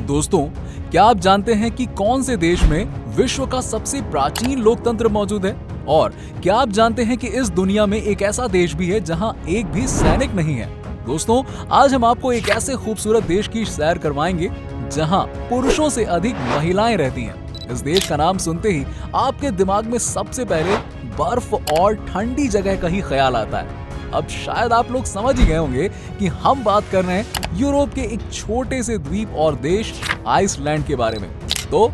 दोस्तों, क्या आप जानते हैं कि कौन से देश में विश्व का सबसे प्राचीन लोकतंत्र मौजूद है? और क्या आप जानते हैं कि इस दुनिया में एक ऐसा देश भी है जहां एक भी सैनिक नहीं है? दोस्तों, आज हम आपको एक ऐसे खूबसूरत देश की सैर करवाएंगे जहां पुरुषों से अधिक महिलाएं रहती हैं। इस देश का नाम सुनते ही आपके दिमाग में सबसे पहले बर्फ और ठंडी जगह का ही ख्याल आता है। अब शायद आप लोग समझ ही गए होंगे कि हम बात कर रहे हैं यूरोप के एक छोटे से द्वीप और देश आइसलैंड के बारे में। तो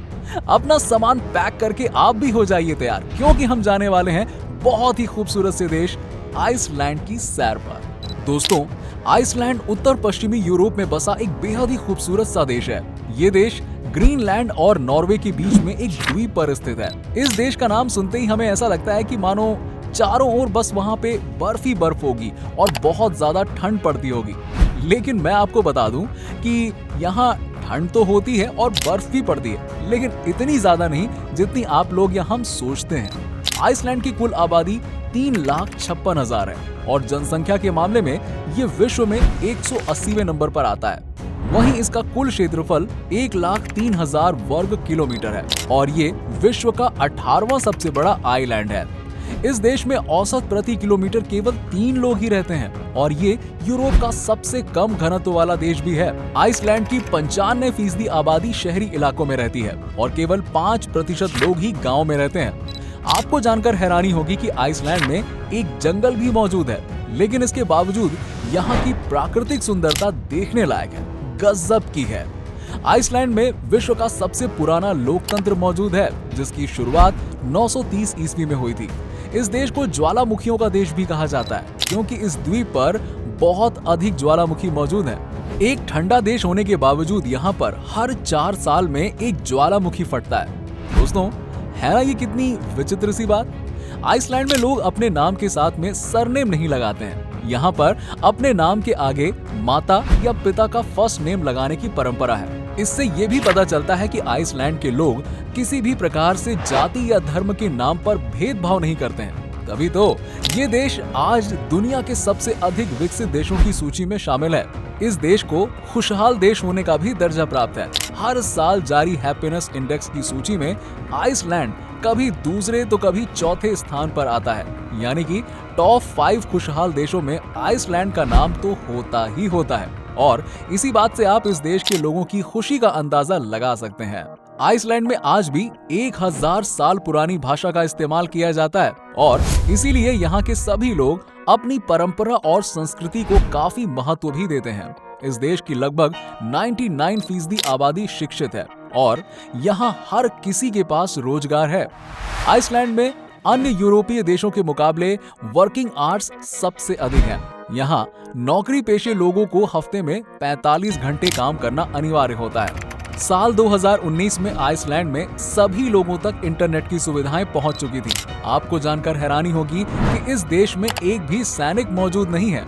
अपना सामान पैक करके आप भी हो जाइए तैयार, क्योंकि हम जाने वाले हैं बहुत ही खूबसूरत से देश आइसलैंड की सैर पर। दोस्तों, आइसलैंड उत्तर पश्चिमी यूरोप में बसा एक बेहद ही खूबसूरत सा देश है। ये देश ग्रीनलैंड और नॉर्वे के बीच में एक द्वीप पर स्थित है। इस देश का नाम सुनते ही हमें ऐसा लगता है कि मानो चारों ओर बस वहां पे बर्फ ही बर्फ होगी और बहुत ज्यादा ठंड पड़ती होगी। लेकिन मैं आपको बता दूं कि यहाँ ठंड तो होती है और बर्फ भी पड़ती है, लेकिन इतनी ज्यादा नहीं जितनी आप लोग या हम सोचते हैं। आइसलैंड की कुल आबादी 3,56,000 है और जनसंख्या के मामले में ये विश्व में 180वें नंबर पर आता है। वहीं इसका कुल क्षेत्रफल 1,03,000 वर्ग किलोमीटर है और ये विश्व का 18वां सबसे बड़ा आइलैंड है। इस देश में औसत प्रति किलोमीटर केवल 3 लोग ही रहते हैं और ये यूरोप का सबसे कम घनत्व वाला देश भी है। आइसलैंड की 95% आबादी शहरी इलाकों में रहती है और केवल 5% लोग ही गांव में रहते हैं। आपको जानकर हैरानी होगी कि आइसलैंड में एक जंगल भी मौजूद है, लेकिन इसके बावजूद यहाँ की प्राकृतिक सुंदरता देखने लायक है, गजब की है। आइसलैंड में विश्व का सबसे पुराना लोकतंत्र मौजूद है, जिसकी शुरुआत 930 ईस्वी में हुई थी। इस देश को ज्वालामुखियों का देश भी कहा जाता है, क्योंकि इस द्वीप पर बहुत अधिक ज्वालामुखी मौजूद है। एक ठंडा देश होने के बावजूद यहाँ पर हर 4 साल में एक ज्वालामुखी फटता है। दोस्तों, है ना ये कितनी विचित्र सी बात। आइसलैंड में लोग अपने नाम के साथ में सरनेम नहीं लगाते हैं। यहाँ पर अपने नाम के आगे माता या पिता का फर्स्ट नेम लगाने की परंपरा है। इससे ये भी पता चलता है कि आइसलैंड के लोग किसी भी प्रकार से जाति या धर्म के नाम पर भेदभाव नहीं करते हैं। तभी तो ये देश आज दुनिया के सबसे अधिक विकसित देशों की सूची में शामिल है। इस देश को खुशहाल देश होने का भी दर्जा प्राप्त है। हर साल जारी हैप्पीनेस इंडेक्स की सूची में आइसलैंड कभी दूसरे तो कभी चौथे स्थान पर आता है, यानी कि टॉप 5 खुशहाल देशों में आइसलैंड का नाम तो होता ही होता है। और इसी बात से आप इस देश के लोगों की खुशी का अंदाजा लगा सकते हैं। आइसलैंड में आज भी 1000 साल पुरानी भाषा का इस्तेमाल किया जाता है और इसीलिए यहाँ के सभी लोग अपनी परंपरा और संस्कृति को काफी महत्व भी देते हैं। इस देश की लगभग 99% आबादी शिक्षित है और यहाँ हर किसी के पास रोजगार है। आइसलैंड में अन्य यूरोपीय देशों के मुकाबले वर्किंग आवर्स सबसे अधिक हैं। यहाँ नौकरी पेशे लोगों को हफ्ते में 45 घंटे काम करना अनिवार्य होता है। साल 2019 में आइसलैंड में सभी लोगों तक इंटरनेट की सुविधाएं पहुंच चुकी थी। आपको जानकर हैरानी होगी कि इस देश में एक भी सैनिक मौजूद नहीं है।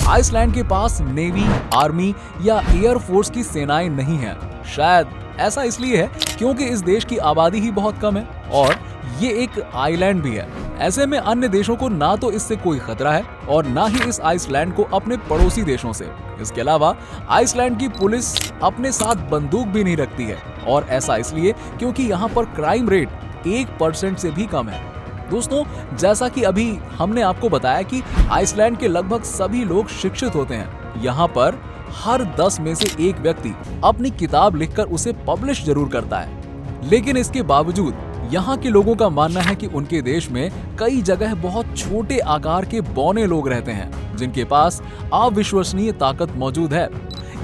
आइसलैंड के पास नेवी, आर्मी या एयर फोर्स की सेनाएं नहीं है। शायद ऐसा इसलिए है क्योंकि इस देश की आबादी ही बहुत कम है और ये एक आइलैंड भी है। ऐसे में अन्य देशों को ना तो इससे कोई खतरा है और ना ही इस आइसलैंड को अपने पड़ोसी देशों से। इसके अलावा आइसलैंड की पुलिस अपने साथ बंदूक भी नहीं रखती है और ऐसा इसलिए क्योंकि यहाँ पर क्राइम रेट 1% से भी कम है। दोस्तों, जैसा कि अभी हमने आपको बताया कि आइसलैंड के लगभग सभी लोग शिक्षित होते हैं। यहाँ पर हर 10 में से एक व्यक्ति अपनी किताब लिखकर उसे पब्लिश जरूर करता है, लेकिन इसके बावजूद यहाँ के लोगों का मानना है कि उनके देश में कई जगह बहुत छोटे आकार के बौने लोग रहते हैं, जिनके पास अविश्वसनीय ताकत मौजूद है।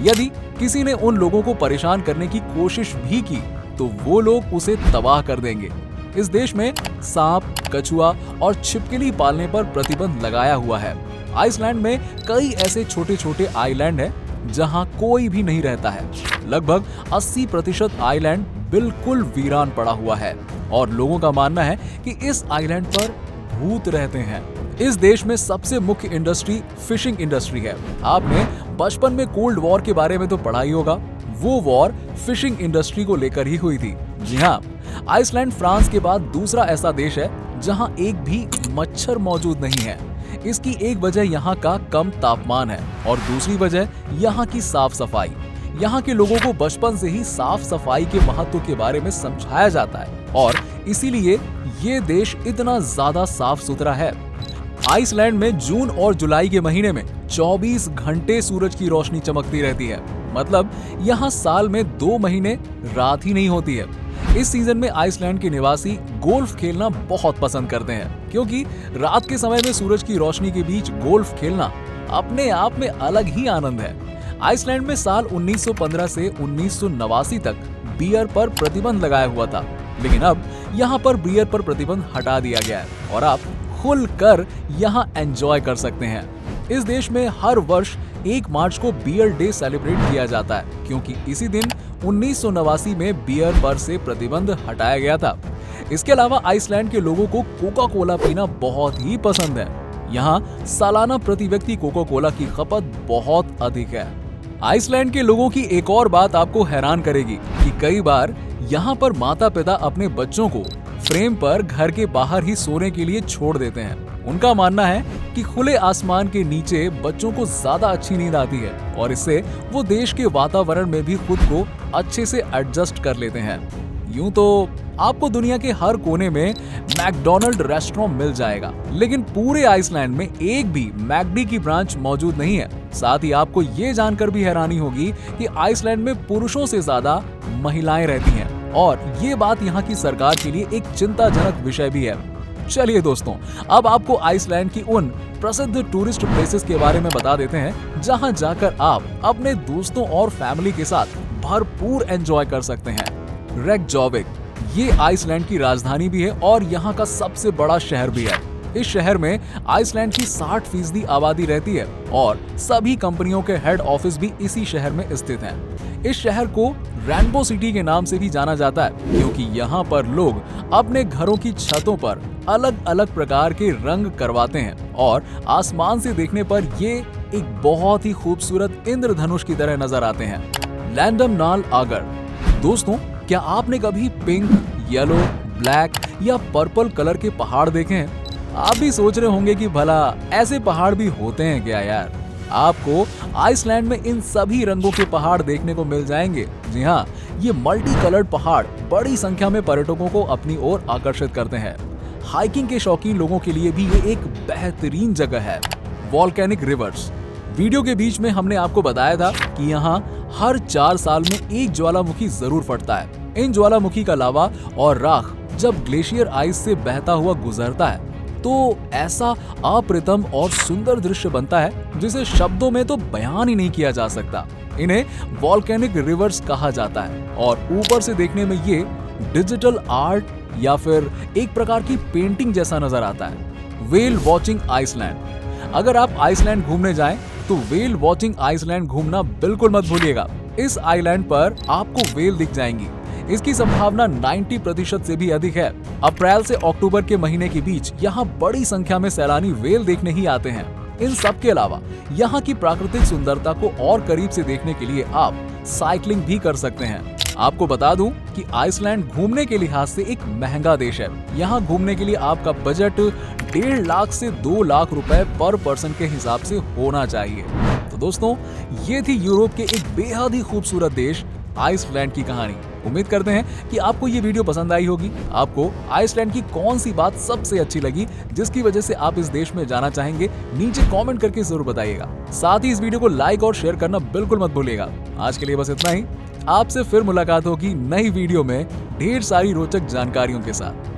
यदि किसी ने उन लोगों को परेशान करने की कोशिश भी की, तो वो लोग उसे तबाह कर देंगे। इस देश में सांप, कछुआ और छिपकली पालने पर प्रतिबंध लगाया हुआ है। आइसलैंड में कई ऐसे छोटे छोटे आइलैंड हैं जहां कोई भी नहीं रहता है। लगभग 80% आइलैंड बिल्कुल वीरान पड़ा हुआ है और लोगों का मानना है कि इस आइलैंड पर भूत रहते हैं। इस देश में सबसे मुख्य इंडस्ट्री फिशिंग इंडस्ट्री है। आपने बचपन में कोल्ड वॉर के बारे में तो पढ़ा ही होगा। वो वॉर फिशिंग इंडस्ट्री को लेकर ही हुई थी। जी हाँ, आइसलैंड फ्रांस के बाद दूसरा ऐसा देश है जहां एक भी मच्छर मौजूद नहीं है। इसकी एक वजह यहाँ का कम तापमान है और दूसरी वजह यहाँ की साफ सफाई। यहाँ के लोगों को बचपन से ही साफ सफाई के महत्व के बारे में समझाया जाता है और इसीलिए ये देश इतना ज्यादा साफ सुथरा है। आइसलैंड में जून और जुलाई के महीने में 24 घंटे सूरज की रोशनी चमकती रहती है। मतलब यहाँ साल में 2 महीने रात ही नहीं होती है। इस सीजन में आइसलैंड के निवासी गोल्फ खेलना बहुत पसंद करते हैं, क्योंकि रात के समय में सूरज की रोशनी के बीच गोल्फ खेलना अपने आप में अलग ही आनंद है। आइसलैंड में साल 1915 से 1989 तक बियर पर प्रतिबंध लगाया हुआ था, लेकिन अब यहाँ पर बियर पर प्रतिबंध हटा दिया गया है और आप खुलकर यहाँ एंजॉय कर सकते हैं। इस देश में हर वर्ष 1 मार्च को बियर डे सेलिब्रेट किया जाता है, क्योंकि इसी दिन 1989 में बियर पर से प्रतिबंध हटाया गया था। इसके अलावा आइसलैंड के लोगों को कोका कोला पीना बहुत ही पसंद है। यहाँ सालाना प्रति व्यक्ति कोका कोला की खपत बहुत अधिक है। आइसलैंड के लोगों की एक और बात आपको हैरान करेगी कि कई बार यहाँ पर माता पिता अपने बच्चों को फ्रेम पर घर के बाहर ही सोने के लिए छोड़ देते हैं। उनका मानना है कि खुले आसमान के नीचे बच्चों को ज्यादा अच्छी नींद आती है और इससे वो देश के वातावरण में भी खुद को अच्छे से एडजस्ट कर लेते हैं। यूं तो आपको दुनिया के हर कोने में मैकडॉनल्ड रेस्टोरेंट मिल जाएगा, लेकिन पूरे आइसलैंड में एक भी मैकडी की ब्रांच मौजूद नहीं है। साथ ही आपको ये जानकर भी हैरानी होगी कि आइसलैंड में पुरुषों से ज्यादा महिलाएं रहती हैं और ये बात यहाँ की सरकार के लिए एक चिंताजनक विषय भी है। चलिए दोस्तों, अब आपको आइसलैंड की उन प्रसिद्ध टूरिस्ट प्लेसेस के बारे में बता देते हैं जहां जाकर आप अपने दोस्तों और फैमिली के साथ भरपूर एंजॉय कर सकते हैं। रेकजाविक ये आइसलैंड की राजधानी भी है और यहाँ का सबसे बड़ा शहर भी है। इस शहर में आइसलैंड की 60% आबादी रहती है और सभी कंपनियों के हेड ऑफिस भी इसी शहर में स्थित हैं। इस शहर को रेनबो सिटी के नाम से भी जाना जाता है, क्योंकि यहाँ पर लोग अपने घरों की छतों पर अलग अलग प्रकार के रंग करवाते हैं और आसमान से देखने पर ये एक बहुत ही खूबसूरत इंद्रधनुष की तरह नजर आते हैं। लैंडम नाल आगर। दोस्तों, क्या आपने कभी पिंक, येलो, ब्लैक या पर्पल कलर के पहाड़ देखे हैं? आप भी सोच रहे होंगे कि भला ऐसे पहाड़ भी होते हैं क्या यार? आपको आइसलैंड में इन सभी रंगों के पहाड़ देखने को मिल जाएंगे। जी हाँ, ये मल्टी कलर्ड पहाड़ बड़ी संख्या में पर्यटकों को अपनी ओर आकर्षित करते हैं। हाइकिंग के शौकीन लोगों के लिए भी ये एक बेहतरीन जगह है। Volcanic reverse. वीडियो के बीच में हमने आपको बताया था कि यहाँ हर 4 साल में एक ज्वालामुखी जरूर फटता है। इन ज्वालामुखी का लावा और राख जब ग्लेशियर आइस से बहता हुआ गुजरता है तो ऐसा अप्रतिम और सुंदर दृश्य बनता है जिसे शब्दों में तो बयान ही नहीं किया जा सकता। इन्हें वॉल्केनिक रिवर्स कहा जाता है और ऊपर से देखने में ये डिजिटल आर्ट या फिर एक प्रकार की पेंटिंग जैसा नजर आता है। Whale watching Iceland. अगर आप आइसलैंड घूमने जाएं तो व्हेल वॉचिंग आइसलैंड घूमना बिल्कुल मत भूलिएगा। इस आइलैंड पर आपको व्हेल दिख जाएंगी। इसकी संभावना 90% से भी अधिक है। अप्रैल से अक्टूबर के महीने के बीच यहाँ बड़ी संख्या में सैलानी व्हेल देखने ही आते हैं। इन सब के अलावा यहाँ की प्राकृतिक सुंदरता को और करीब से देखने के लिए आप साइकिलिंग भी कर सकते हैं। आपको बता दूं कि आइसलैंड घूमने के लिहाज से एक महंगा देश है। यहाँ घूमने के लिए आपका बजट 1.5 लाख से 2 लाख रुपए पर पर्सन के हिसाब से होना चाहिए। तो दोस्तों, ये थी यूरोप के एक बेहद ही खूबसूरत देश आइसलैंड की कहानी। उम्मीद करते हैं कि आपको ये वीडियो पसंद आई होगी। आपको आइसलैंड की कौन सी बात सबसे अच्छी लगी जिसकी वजह से आप इस देश में जाना चाहेंगे, नीचे कमेंट करके जरूर बताइएगा। साथ ही इस वीडियो को लाइक और शेयर करना बिल्कुल मत भूलिएगा। आज के लिए बस इतना ही। आपसे फिर मुलाकात होगी नई वीडियो में ढेर सारी रोचक जानकारियों के साथ।